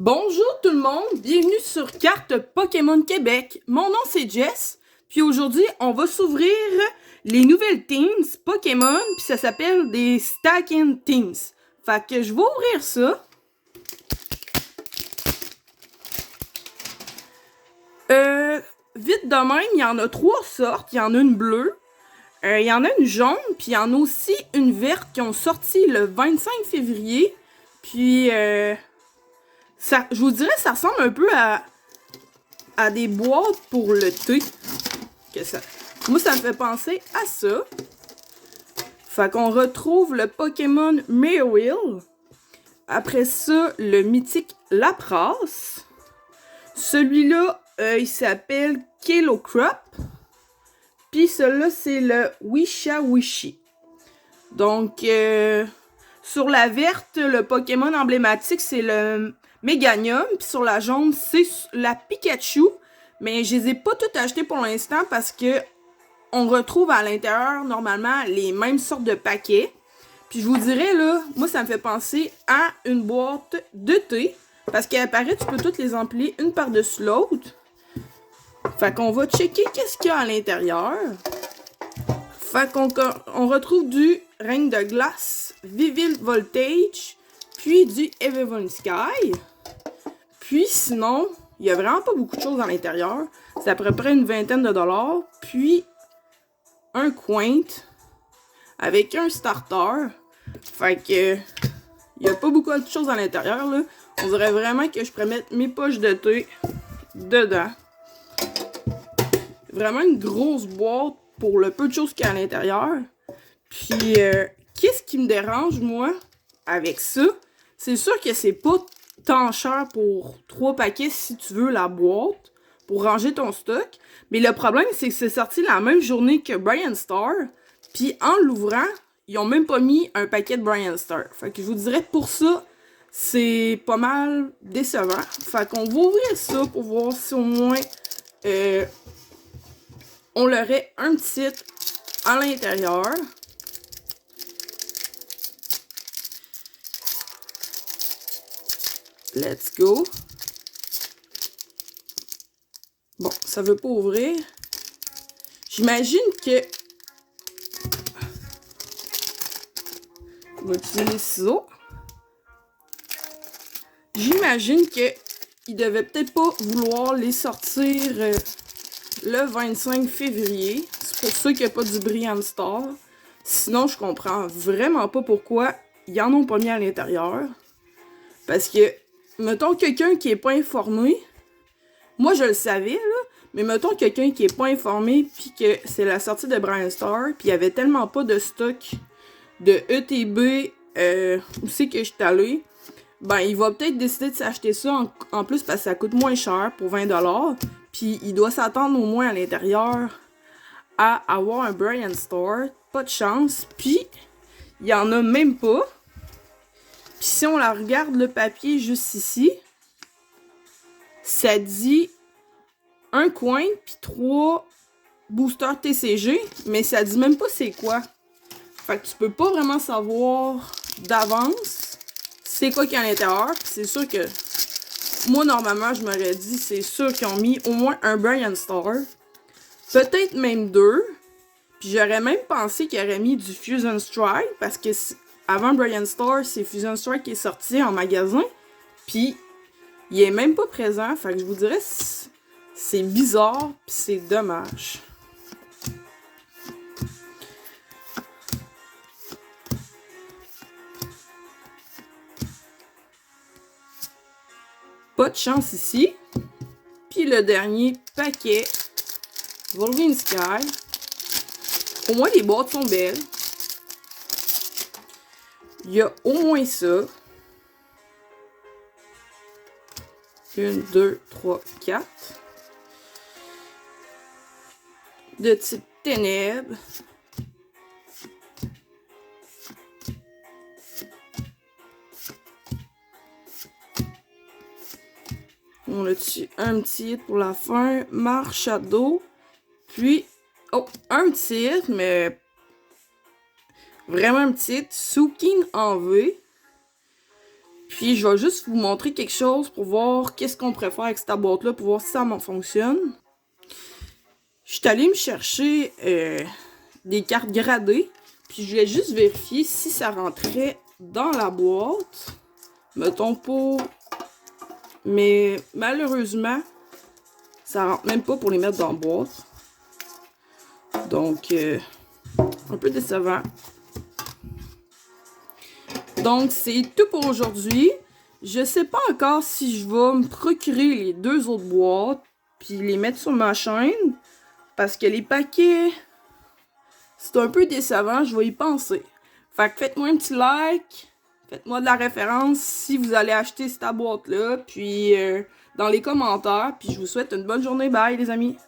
Bonjour tout le monde, bienvenue sur Carte Pokémon Québec. Mon nom c'est Jess, puis aujourd'hui on va s'ouvrir les nouvelles Teams Pokémon, puis ça s'appelle des Stacking Teams. Fait que je vais ouvrir ça. Vite de même, il y en a 3 sortes. Il y en a une bleue, il y en a une jaune, puis il y en a aussi une verte qui ont sorti le 25 février. Puis ça, je vous dirais, ça ressemble un peu à des boîtes pour le thé. Moi, ça me fait penser à ça. Fait qu'on retrouve le Pokémon Mayowil. Après ça, le mythique Lapras. Celui-là, il s'appelle Kilocrop. Puis celui-là, c'est le Wishawishi. Donc, sur la verte, le Pokémon emblématique, c'est le Meganium. Puis sur la jaune, c'est la Pikachu. Mais je les ai pas toutes achetées pour l'instant parce que on retrouve à l'intérieur, normalement, les mêmes sortes de paquets. Puis je vous dirais, là, moi, ça me fait penser à une boîte de thé. Parce qu'à paraît, tu peux toutes les empiler une par-dessus l'autre. Fait qu'on va checker qu'est-ce qu'il y a à l'intérieur. Fait qu'on retrouve du Règne de glace, Viville Voltage, puis du Evolving Sky. Puis sinon, il y a vraiment pas beaucoup de choses à l'intérieur. C'est à peu près une vingtaine de dollars. Puis un Quaint avec un starter. Fait que il y a pas beaucoup de choses à l'intérieur là. On dirait vraiment que je pourrais mettre mes poches de thé dedans. Vraiment une grosse boîte pour le peu de choses qu'il y a à l'intérieur. Puis, qu'est-ce qui me dérange, moi, avec ça? C'est sûr que c'est pas tant cher pour 3 paquets si tu veux la boîte pour ranger ton stock. Mais le problème, c'est que c'est sorti la même journée que Brian Star. Puis, en l'ouvrant, ils ont même pas mis un paquet de Brian Star. Fait que je vous dirais, pour ça, c'est pas mal décevant. Fait qu'on va ouvrir ça pour voir si au moins on aurait un titre à l'intérieur. Let's go. Bon, ça veut pas ouvrir. J'imagine que on va utiliser les ciseaux. J'imagine que il devait peut-être pas vouloir les sortir le 25 février. C'est pour ça qu'il n'y a pas du Brilliant Star. Sinon, je comprends vraiment pas pourquoi ils en ont pas mis à l'intérieur. Parce que, mettons quelqu'un qui est pas informé, moi je le savais, là, mais mettons quelqu'un qui est pas informé, puis que c'est la sortie de Brian Star, puis il y avait tellement pas de stock de ETB où c'est que je suis allé, ben il va peut-être décider de s'acheter ça en plus parce que ça coûte moins cher pour 20$. Puis il doit s'attendre au moins à l'intérieur à avoir un Brian Star. Pas de chance. Puis il y en a même pas. Puis si on la regarde le papier juste ici, ça dit un coin puis 3 boosters TCG, mais ça dit même pas c'est quoi. Fait que tu peux pas vraiment savoir d'avance c'est quoi qu'il y a à l'intérieur. C'est sûr que moi, normalement, je m'aurais dit, c'est sûr qu'ils ont mis au moins un Brian Star. Peut-être même 2. Puis j'aurais même pensé qu'ils auraient mis du Fusion Strike. Parce que avant Brian Star, c'est Fusion Strike qui est sorti en magasin. Puis il est même pas présent. Fait que je vous dirais, c'est bizarre. Puis c'est dommage. Pas de chance ici. Puis le dernier paquet, Evolving Sky. Au moins les boîtes sont belles. Il y a au moins ça. 1, 2, 3, 4. De type ténèbres. On a dessus un petit hit pour la fin. Marshadow. Puis, oh, un petit hit, mais vraiment un petit hit. Sukin en V. Puis je vais juste vous montrer quelque chose pour voir qu'est-ce qu'on pourrait faire avec cette boîte-là, pour voir si ça fonctionne. Je suis allée me chercher des cartes gradées. Puis je voulais juste vérifier si ça rentrait dans la boîte. Mettons pas. Mais malheureusement, ça rentre même pas pour les mettre dans la boîte. Donc, un peu décevant. Donc, c'est tout pour aujourd'hui. Je sais pas encore si je vais me procurer les 2 autres boîtes puis les mettre sur ma chaîne. Parce que les paquets, c'est un peu décevant, je vais y penser. Fait que faites-moi un petit like, faites-moi de la référence si vous allez acheter cette boîte-là, puis dans les commentaires, puis je vous souhaite une bonne journée. Bye les amis!